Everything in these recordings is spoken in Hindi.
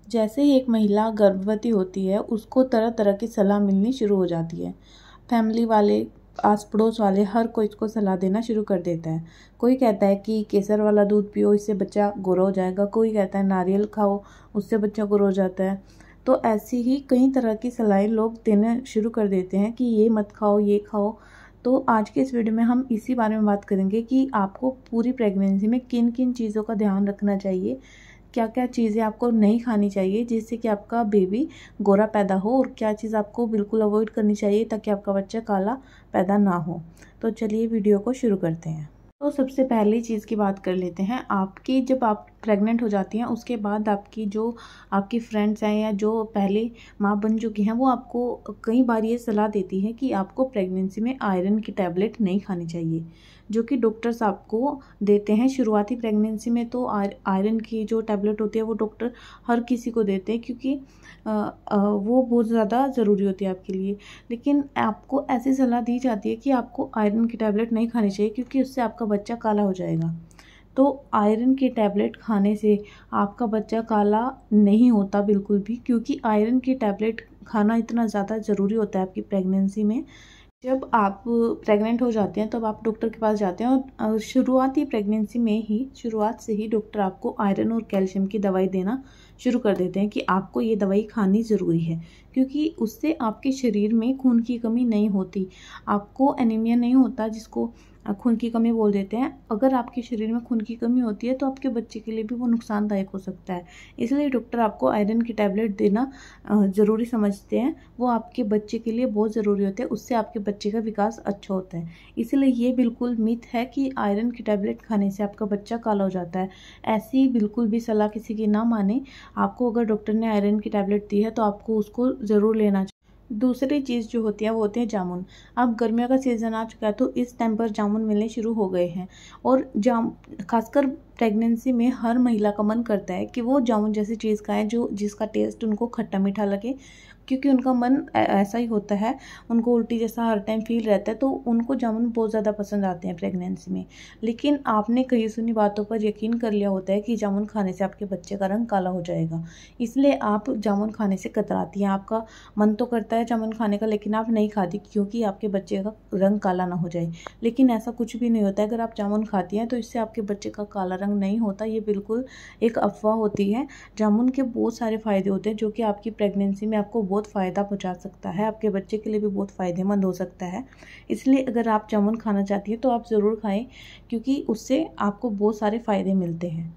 जैसे ही एक महिला गर्भवती होती है उसको तरह तरह की सलाह मिलनी शुरू हो जाती है। फैमिली वाले, आस पड़ोस वाले, हर कोई इसको सलाह देना शुरू कर देता है। कोई कहता है कि केसर वाला दूध पियो, इससे बच्चा गोरा हो जाएगा। कोई कहता है नारियल खाओ, उससे बच्चा गोरा हो जाता है। तो ऐसी ही कई तरह की सलाहें लोग देना शुरू कर देते हैं कि ये मत खाओ, ये खाओ। तो आज के इस वीडियो में हम इसी बारे में बात करेंगे कि आपको पूरी प्रेगनेंसी में किन किन चीज़ों का ध्यान रखना चाहिए, क्या क्या चीज़ें आपको नहीं खानी चाहिए जिससे कि आपका बेबी गोरा पैदा हो, और क्या चीज़ आपको बिल्कुल अवॉइड करनी चाहिए ताकि आपका बच्चा काला पैदा ना हो। तो चलिए वीडियो को शुरू करते हैं। तो सबसे पहली चीज़ की बात कर लेते हैं। आपकी जब आप प्रेग्नेंट हो जाती हैं उसके बाद आपकी फ्रेंड्स हैं या जो पहले माँ बन चुकी हैं वो आपको कई बार ये सलाह देती है कि आपको प्रेगनेंसी में आयरन की टैबलेट नहीं खानी चाहिए, जो कि डॉक्टर्स आपको देते हैं शुरुआती प्रेगनेंसी में। तो आयरन की जो टैबलेट होती है वो डॉक्टर हर किसी को देते हैं क्योंकि वो बहुत ज़्यादा ज़रूरी होती है आपके लिए। लेकिन आपको ऐसी सलाह दी जाती है कि आपको आयरन की टैबलेट नहीं खानी चाहिए क्योंकि उससे आपका बच्चा काला हो जाएगा। तो आयरन की टैबलेट खाने से आपका बच्चा काला नहीं होता बिल्कुल भी, क्योंकि आयरन की टैबलेट खाना इतना ज़्यादा ज़रूरी होता है आपकी प्रेगनेंसी में। जब आप प्रेग्नेंट हो जाते हैं तब आप डॉक्टर के पास जाते हैं और शुरुआती प्रेगनेंसी में ही, शुरुआत से ही डॉक्टर आपको आयरन और कैल्शियम की दवाई देना शुरू कर देते हैं कि आपको ये दवाई खानी ज़रूरी है, क्योंकि उससे आपके शरीर में खून की कमी नहीं होती, आपको एनीमिया नहीं होता, जिसको खून की कमी बोल देते हैं। अगर आपके शरीर में खून की कमी होती है तो आपके बच्चे के लिए भी वो नुकसानदायक हो सकता है। इसलिए डॉक्टर आपको आयरन की टैबलेट देना ज़रूरी समझते हैं। वो आपके बच्चे के लिए बहुत ज़रूरी होते हैं, उससे आपके बच्चे का विकास अच्छा होता है। इसलिए ये बिल्कुल मिथ है कि आयरन की टैबलेट खाने से आपका बच्चा काला हो जाता है। ऐसी बिल्कुल भी सलाह किसी की ना माने। आपको अगर डॉक्टर ने आयरन की टैबलेट दी है तो आपको उसको ज़रूर लेना चाहिए। दूसरी चीज़ जो होती है वो होते हैं जामुन। अब गर्मियों का सीज़न आ चुका है तो इस टाइम पर जामुन मिलने शुरू हो गए हैं, और खासकर प्रेगनेंसी में हर महिला का मन करता है कि वो जामुन जैसी चीज़ खाएं जो जिसका टेस्ट उनको खट्टा मीठा लगे, क्योंकि उनका मन ऐसा ही होता है, उनको उल्टी जैसा हर टाइम फील रहता है, तो उनको जामुन बहुत ज़्यादा पसंद आते हैं प्रेगनेंसी में। लेकिन आपने कही सुनी बातों पर यकीन कर लिया होता है कि जामुन खाने से आपके बच्चे का रंग काला हो जाएगा, इसलिए आप जामुन खाने से कतराती हैं। आपका मन तो करता है जामुन खाने का, लेकिन आप नहीं खाती क्योंकि आपके बच्चे का रंग काला ना हो जाए। लेकिन ऐसा कुछ भी नहीं होता है। अगर आप जामुन खाती हैं तो इससे आपके बच्चे का काला रंग नहीं होता, ये बिल्कुल एक अफवाह होती है। जामुन के बहुत सारे फ़ायदे होते हैं जो कि आपकी प्रेगनेंसी में आपको बहुत फ़ायदा पहुंचा सकता है, आपके बच्चे के लिए भी बहुत फ़ायदेमंद हो सकता है। इसलिए अगर आप जामुन खाना चाहती हैं तो आप ज़रूर खाएं, क्योंकि उससे आपको बहुत सारे फ़ायदे मिलते हैं।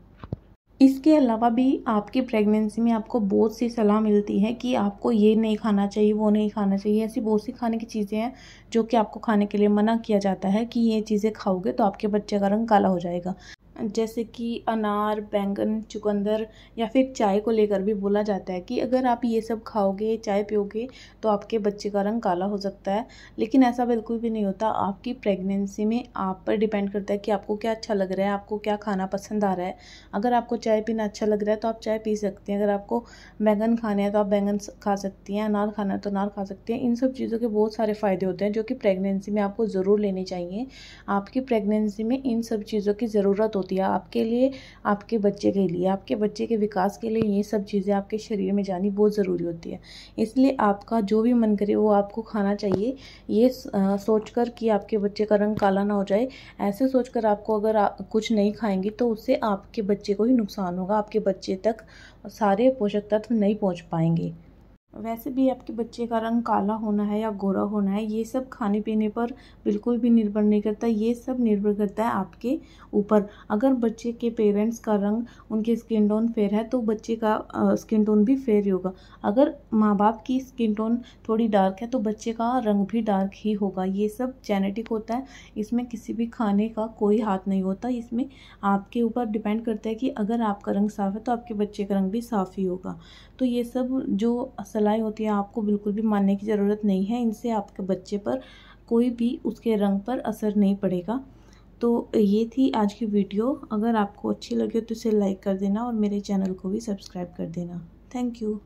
इसके अलावा भी आपकी प्रेगनेंसी में आपको बहुत सी सलाह मिलती है कि आपको ये नहीं खाना चाहिए, वो नहीं खाना चाहिए। ऐसी बहुत सी खाने की चीज़ें हैं जो कि आपको खाने के लिए मना किया जाता है कि ये चीज़ें खाओगे तो आपके बच्चे का रंग काला हो जाएगा। जैसे कि अनार, बैंगन, चुकंदर, या फिर चाय को लेकर भी बोला जाता है कि अगर आप ये सब खाओगे, चाय पियोगे तो आपके बच्चे का रंग काला हो सकता है। लेकिन ऐसा बिल्कुल भी नहीं होता। आपकी प्रेगनेंसी में आप पर डिपेंड करता है कि आपको क्या अच्छा लग रहा है, आपको क्या खाना पसंद आ रहा है। अगर आपको चाय पीना अच्छा लग रहा है तो आप चाय पी सकती हैं, अगर आपको बैंगन खाने हैं तो आप बैंगन खा सकती हैं, अनार खाना है तो अनार खा सकती हैं। इन सब चीज़ों के बहुत सारे फ़ायदे होते हैं जो कि प्रेगनेंसी में आपको ज़रूर लेने चाहिए। आपकी प्रेगनेंसी में इन सब चीज़ों की ज़रूरत होती है आपके लिए, आपके बच्चे के लिए, आपके बच्चे के विकास के लिए। ये सब चीज़ें आपके शरीर में जानी बहुत ज़रूरी होती है। इसलिए आपका जो भी मन करे वो आपको खाना चाहिए, ये सोचकर कि आपके बच्चे का रंग काला ना हो जाए। ऐसे सोचकर आपको अगर कुछ नहीं खाएंगी तो उससे आपके बच्चे को ही नुकसान होगा, आपके बच्चे तक सारे पोषक तत्व नहीं पहुँच पाएंगे। वैसे भी आपके बच्चे का रंग काला होना है या गोरा होना है, ये सब खाने पीने पर बिल्कुल भी निर्भर नहीं करता। ये सब निर्भर करता है आपके ऊपर। अगर बच्चे के पेरेंट्स का रंग, उनकी स्किन टोन फेयर है तो बच्चे का स्किन टोन भी फेयर ही होगा। अगर माँ बाप की स्किन टोन थोड़ी डार्क है तो बच्चे का रंग भी डार्क ही होगा। ये सब जेनेटिक होता है, इसमें किसी भी खाने का कोई हाथ नहीं होता। इसमें आपके ऊपर डिपेंड करता है कि अगर आपका रंग साफ़ है तो आपके बच्चे का रंग भी साफ़ ही होगा। तो ये सब जो सलाह होती है आपको बिल्कुल भी मानने की ज़रूरत नहीं है। इनसे आपके बच्चे पर कोई भी उसके रंग पर असर नहीं पड़ेगा। तो ये थी आज की वीडियो। अगर आपको अच्छी लगे तो इसे लाइक कर देना और मेरे चैनल को भी सब्सक्राइब कर देना। Thank you.